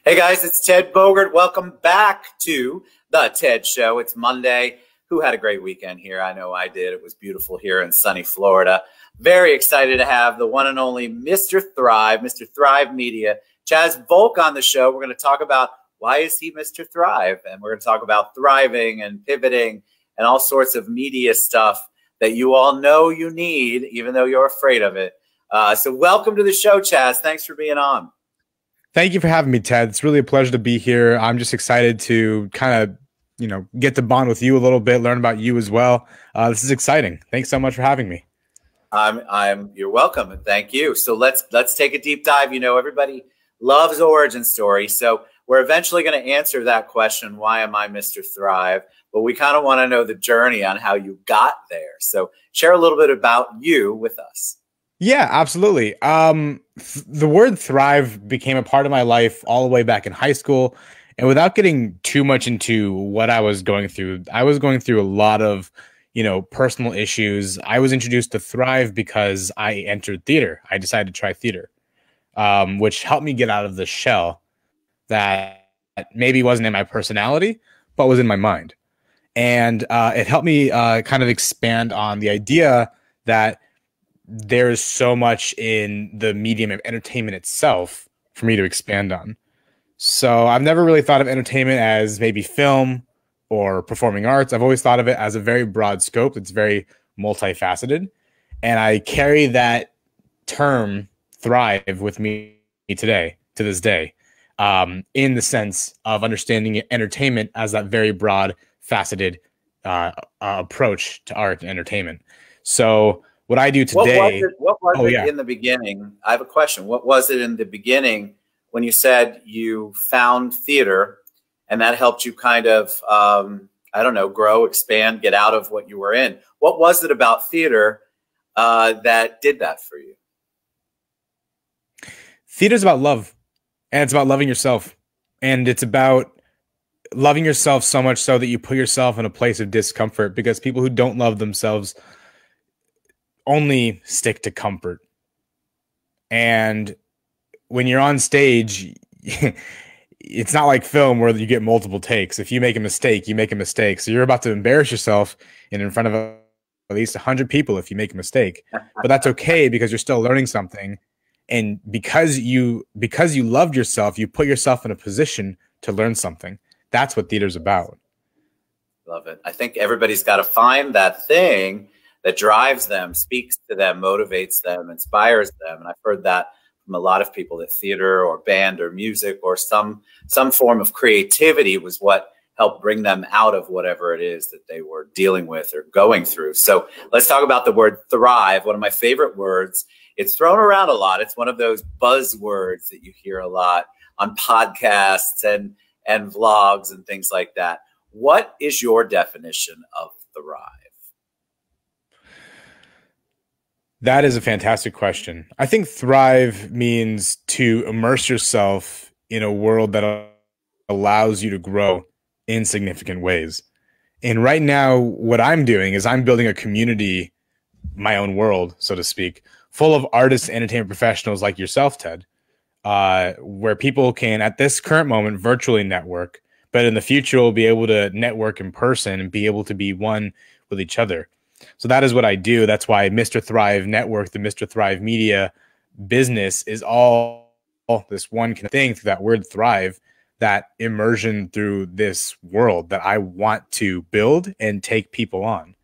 Hey guys, it's Ted Bogert. Welcome back to the Ted Show. It's Monday. Who had a great weekend here? I know I did. It was beautiful here in sunny Florida. Very excited to have the one and only Mr. Thrive, Mr. Thrive Media, Chaz Volk on the show. We're going to talk about why is he Mr. Thrive? And we're going to talk about thriving and pivoting and all sorts of media stuff that you all know you need, even though you're afraid of it. So welcome to the show, Chaz. Thanks for being on. Thank you for having me, Ted. It's really a pleasure to be here. I'm just excited to kind of, get to bond with you a little bit, learn about you as well. This is exciting. Thanks so much for having me. You're welcome, and thank you. So let's take a deep dive. You know, everybody loves origin stories, so we're eventually going to answer that question: why am I Mr. Thrive? But we kind of want to know the journey on how you got there. So share a little bit about you with us. Yeah, absolutely. The word thrive became a part of my life all the way back in high school. And without getting too much into what I was going through a lot of, personal issues. I was introduced to thrive because I entered theater. I decided to try theater, which helped me get out of the shell that maybe wasn't in my personality, but was in my mind. And it helped me kind of expand on the idea that there's so much in the medium of entertainment itself for me to expand on. So I've never really thought of entertainment as maybe film or performing arts. I've always thought of it as a very broad scope. It's very multifaceted. And I carry that term thrive with me today, to this day, in the sense of understanding entertainment as that very broad faceted approach to art and entertainment. So what I do today. What was it in the beginning? I have a question. What was it in the beginning when you said you found theater and that helped you kind of, grow, expand, get out of what you were in? What was it about theater that did that for you? Theater is about love, and it's about loving yourself. And it's about loving yourself so much so that you put yourself in a place of discomfort, because people who don't love themselves only stick to comfort. And when you're on stage, it's not like film where you get multiple takes. If you make a mistake, you make a mistake. So you're about to embarrass yourself in front of at least 100 people if you make a mistake. But that's okay, because you're still learning something. And because you loved yourself, you put yourself in a position to learn something. That's what theater's about. Love it. I think everybody's got to find that thing that drives them, speaks to them, motivates them, inspires them. And I've heard that from a lot of people, that theater or band or music or some form of creativity was what helped bring them out of whatever it is that they were dealing with or going through. So let's talk about the word thrive, one of my favorite words. It's thrown around a lot. It's one of those buzzwords that you hear a lot on podcasts and vlogs and things like that. What is your definition of thrive? That is a fantastic question. I think thrive means to immerse yourself in a world that allows you to grow in significant ways. And right now, what I'm doing is I'm building a community, my own world, so to speak, full of artists and entertainment professionals like yourself, Ted, where people can, at this current moment, virtually network, but in the future, will be able to network in person and be able to be one with each other. So that is what I do. That's why Mr. Thrive Network, the Mr. Thrive Media business, is all this one thing through that word thrive, that immersion through this world that I want to build and take people on.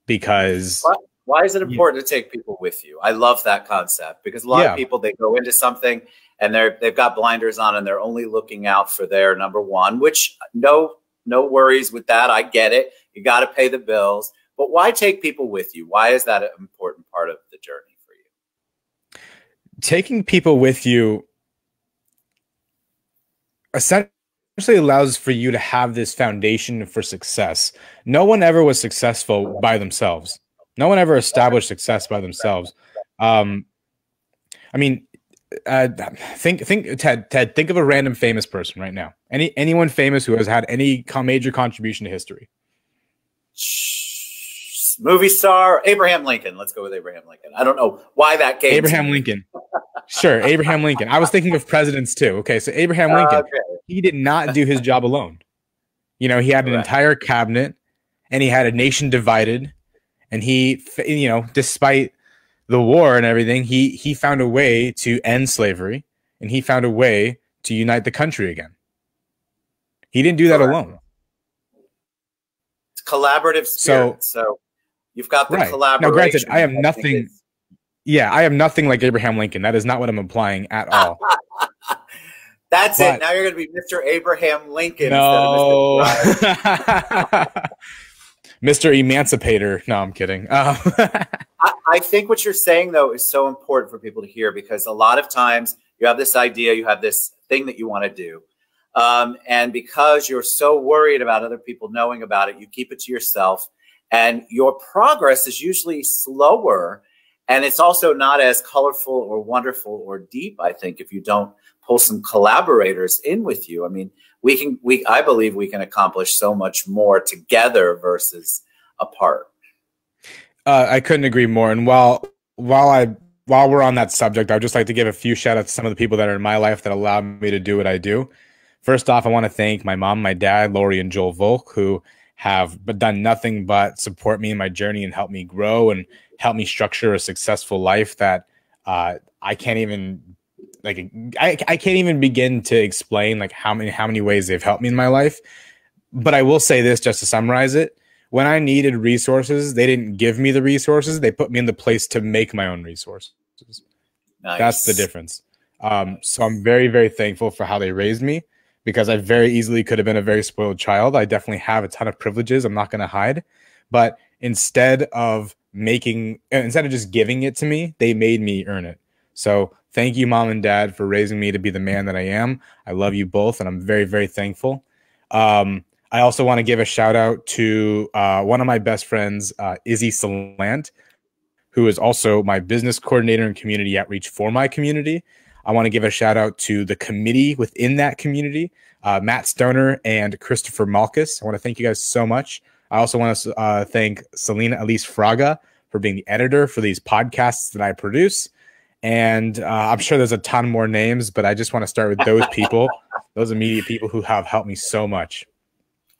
Because why is it important to take people with you? I love that concept, because a lot of people, they go into something and they've got blinders on and they're only looking out for their number one, which no worries with that. I get it. You got to pay the bills. But why take people with you? Why is that an important part of the journey for you? Taking people with you essentially allows for you to have this foundation for success. No one ever was successful by themselves. No one ever established success by themselves. Think, Ted, think of a random famous person right now. Anyone famous who has had any major contribution to history. presidents. Movie star, Abraham Lincoln. Let's go with Abraham Lincoln. I don't know why that came Abraham Lincoln. Sure, Abraham Lincoln. I was thinking of presidents too. Okay, so Abraham Lincoln, he did not do his job alone. You know, he had an entire cabinet, and he had a nation divided, and he, you know, despite the war and everything, he found a way to end slavery, and he found a way to unite the country again. He didn't do that alone. It's collaborative spirit. So you've got the collaboration. Now, granted, I am nothing. Yeah, I am nothing like Abraham Lincoln. That is not what I'm implying at all. That's it. Now you're going to be Mr. Abraham Lincoln. No. Mr. Emancipator. No, I'm kidding. I think what you're saying, though, is so important for people to hear, because a lot of times you have this idea, you have this thing that you want to do. And because you're so worried about other people knowing about it, you keep it to yourself. And your progress is usually slower. And it's also not as colorful or wonderful or deep, I think, if you don't pull some collaborators in with you. I mean, I believe we can accomplish so much more together versus apart. I couldn't agree more. And while we're on that subject, I'd just like to give a few shout outs to some of the people that are in my life that allowed me to do what I do. First off, I want to thank my mom, my dad, Lori and Joel Volk, who have done nothing but support me in my journey and help me grow and help me structure a successful life that I can't even I can't even begin to explain like how many ways they've helped me in my life. But I will say this, just to summarize it: when I needed resources, they didn't give me the resources; they put me in the place to make my own resources. Nice. That's the difference. So I'm very, very thankful for how they raised me, because I very easily could have been a very spoiled child. I definitely have a ton of privileges, I'm not going to hide. But instead of just giving it to me, they made me earn it. So thank you, Mom and Dad, for raising me to be the man that I am. I love you both, and I'm very, very thankful. I also want to give a shout out to one of my best friends, Izzy Salant, who is also my business coordinator and community outreach for my community. I want to give a shout out to the committee within that community, Matt Stoner and Christopher Malkus. I want to thank you guys so much. I also want to thank Selena Elise Fraga for being the editor for these podcasts that I produce. And I'm sure there's a ton more names, but I just want to start with those people, those immediate people who have helped me so much.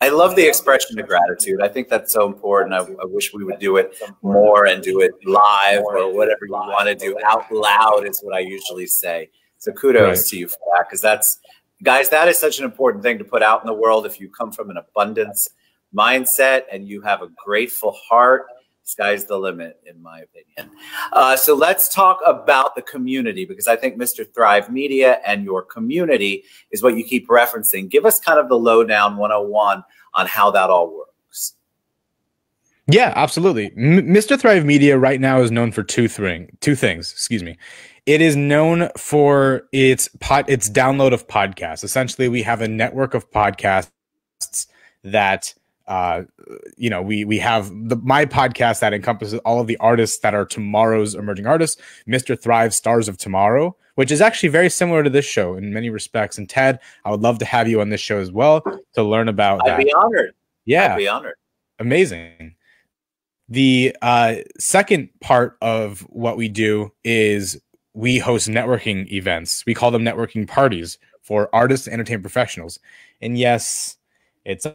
I love the expression of gratitude. I think that's so important. I wish we would do it more and do it live or whatever you want to do. Out loud is what I usually say. So kudos to you for that, because guys, that is such an important thing to put out in the world. If you come from an abundance mindset and you have a grateful heart, sky's the limit, in my opinion. So let's talk about the community, because I think Mr. Thrive Media and your community is what you keep referencing. Give us kind of the lowdown 101 on how that all works. Yeah, absolutely. Mr. Thrive Media right now is known for two things. Excuse me. It is known for its download of podcasts. Essentially, we have a network of podcasts that we have my podcast that encompasses all of the artists that are tomorrow's emerging artists, Mr. Thrive Stars of Tomorrow, which is actually very similar to this show in many respects. And Ted, I would love to have you on this show as well to learn about that. I'd be honored. Yeah. I'd be honored. Amazing. The second part of what we do is we host networking events. We call them networking parties for artists and entertainment professionals. And yes, it's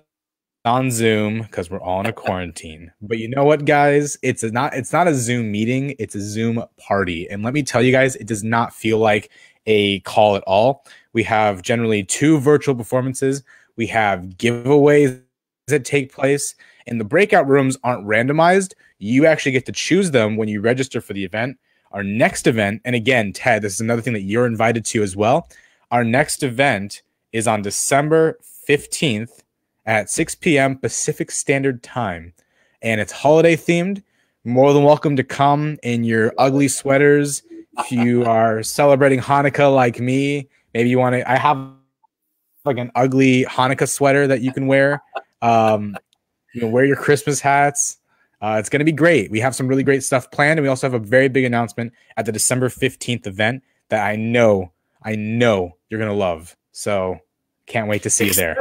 on Zoom because we're all in a quarantine. But you know what, guys? It's not a Zoom meeting. It's a Zoom party. And let me tell you guys, it does not feel like a call at all. We have generally 2 virtual performances. We have giveaways that take place. And the breakout rooms aren't randomized. You actually get to choose them when you register for the event. Our next event, and again, Ted, this is another thing that you're invited to as well. Our next event is on December 15th at 6 p.m. Pacific Standard Time. And it's holiday themed. More than welcome to come in your ugly sweaters. If you are celebrating Hanukkah like me, maybe you want to, I have like an ugly Hanukkah sweater that you can wear. Wear your Christmas hats. It's going to be great. We have some really great stuff planned. And we also have a very big announcement at the December 15th event that I know you're going to love. So can't wait to see you there.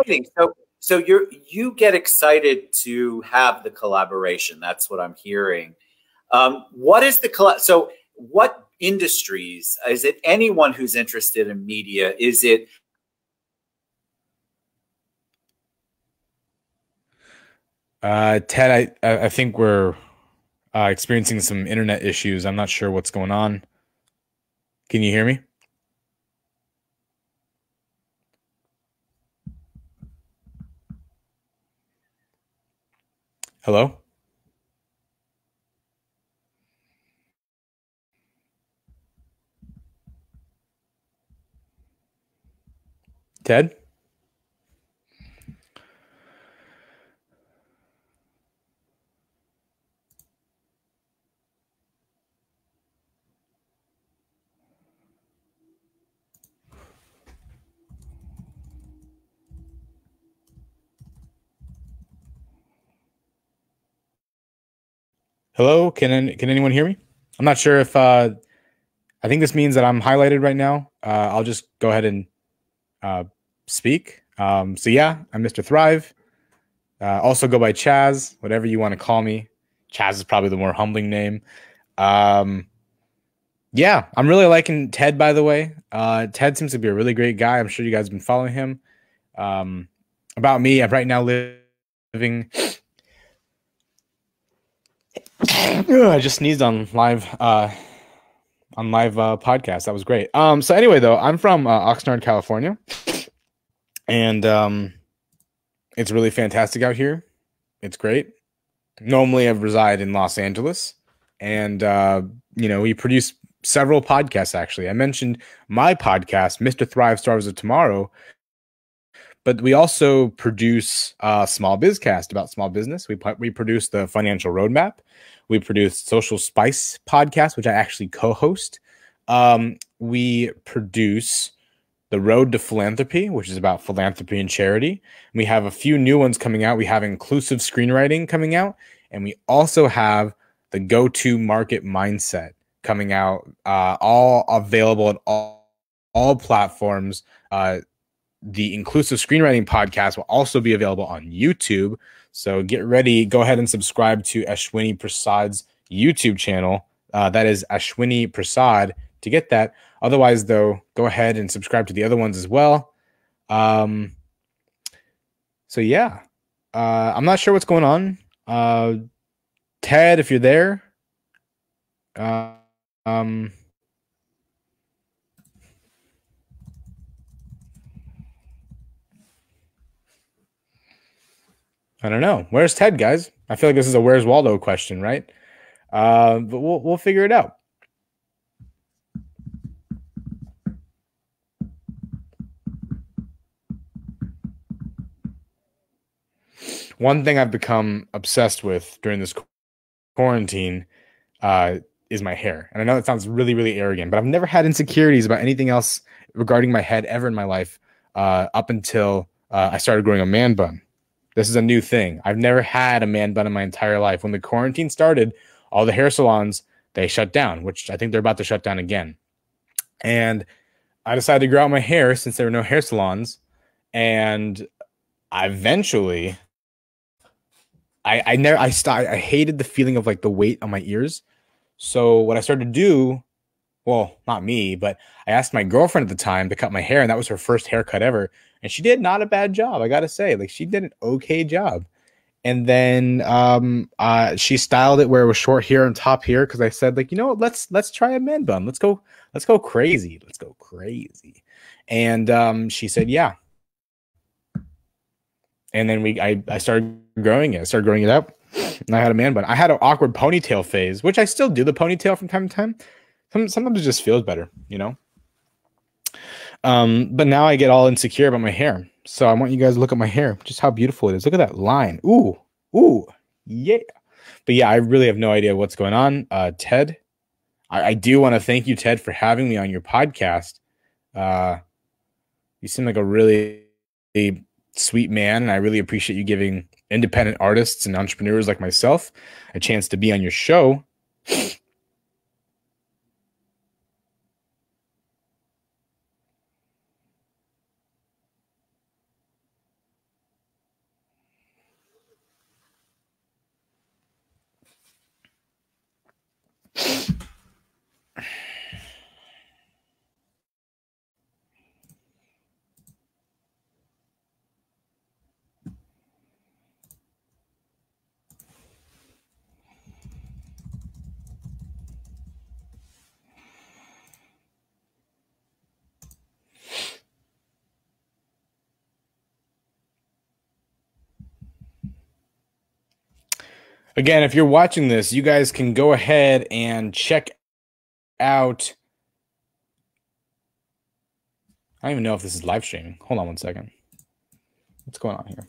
So you get excited to have the collaboration. That's what I'm hearing. What is the so what industries? Is it anyone who's interested in media? Is it Ted, I think we're experiencing some internet issues. I'm not sure what's going on. Can you hear me? Hello? Ted? Hello? Can anyone hear me? I'm not sure if I think this means that I'm highlighted right now. I'll just go ahead and speak. So yeah, I'm Mr. Thrive. Also go by Chaz, whatever you want to call me. Chaz is probably the more humbling name. Um, yeah, I'm really liking Ted, by the way. Ted seems to be a really great guy. I'm sure you guys have been following him. Um, about me, I'm right now living. I just sneezed on live podcast. That was great. So anyway, though, I'm from Oxnard, California, and it's really fantastic out here. It's great. Normally, I reside in Los Angeles, and we produce several podcasts. Actually, I mentioned my podcast, Mr. Thrive Stars of Tomorrow, but we also produce Small Bizcast about small business. We produce the Financial Roadmap. We produce Social Spice podcast, which I actually co-host. We produce The Road to Philanthropy, which is about philanthropy and charity. We have a few new ones coming out. We have Inclusive Screenwriting coming out, and we also have the Go-To Market Mindset coming out, all available on all platforms. The Inclusive Screenwriting podcast will also be available on YouTube. So get ready. Go ahead and subscribe to Ashwini Prasad's YouTube channel. That is Ashwini Prasad to get that. Otherwise, though, go ahead and subscribe to the other ones as well. So yeah, I'm not sure what's going on. Ted, if you're there, um, I don't know. Where's Ted, guys? I feel like this is a Where's Waldo question, right? But we'll figure it out. One thing I've become obsessed with during this quarantine is my hair. And I know that sounds really, really arrogant, but I've never had insecurities about anything else regarding my head ever in my life up until I started growing a man bun. This is a new thing. I've never had a man bun in my entire life. When the quarantine started, all the hair salons, they shut down, which I think they're about to shut down again. And I decided to grow out my hair since there were no hair salons. And eventually I hated the feeling of like the weight on my ears. So what I started to do, well, not me, but I asked my girlfriend at the time to cut my hair, and that was her first haircut ever. And she did not a bad job, I gotta say. Like she did an okay job. And then she styled it where it was short here and top here because I said, like, you know what, let's try a man bun. Let's go crazy. Let's go crazy. And she said, yeah. And then I started growing it. I started growing it up, and I had a man bun. I had an awkward ponytail phase, which I still do the ponytail from time to time. Sometimes it just feels better, you know. But now I get all insecure about my hair. So I want you guys to look at my hair, just how beautiful it is. Look at that line. Ooh, yeah. But yeah, I really have no idea what's going on. Ted, I do want to thank you, Ted, for having me on your podcast. You seem like a really sweet man, and I really appreciate you giving independent artists and entrepreneurs like myself a chance to be on your show. Again, if you're watching this, you guys can go ahead and check out. I don't even know if this is live streaming. Hold on one second. What's going on here?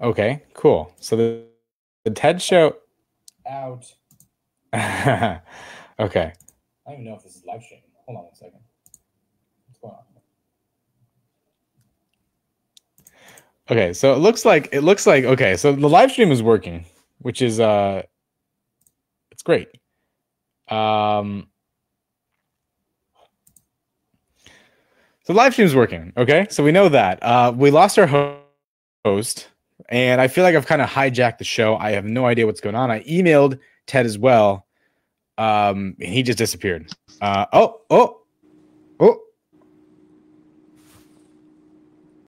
Okay, cool. So the TED show out. Okay. I don't even know if this is live streaming. Hold on one second. What's going on? Okay, so it looks like okay, so the live stream is working, which is it's great. So live stream is working, okay? So we know that. We lost our host, and I feel like I've kind of hijacked the show. I have no idea what's going on. I emailed Ted as well. And he just disappeared. Oh,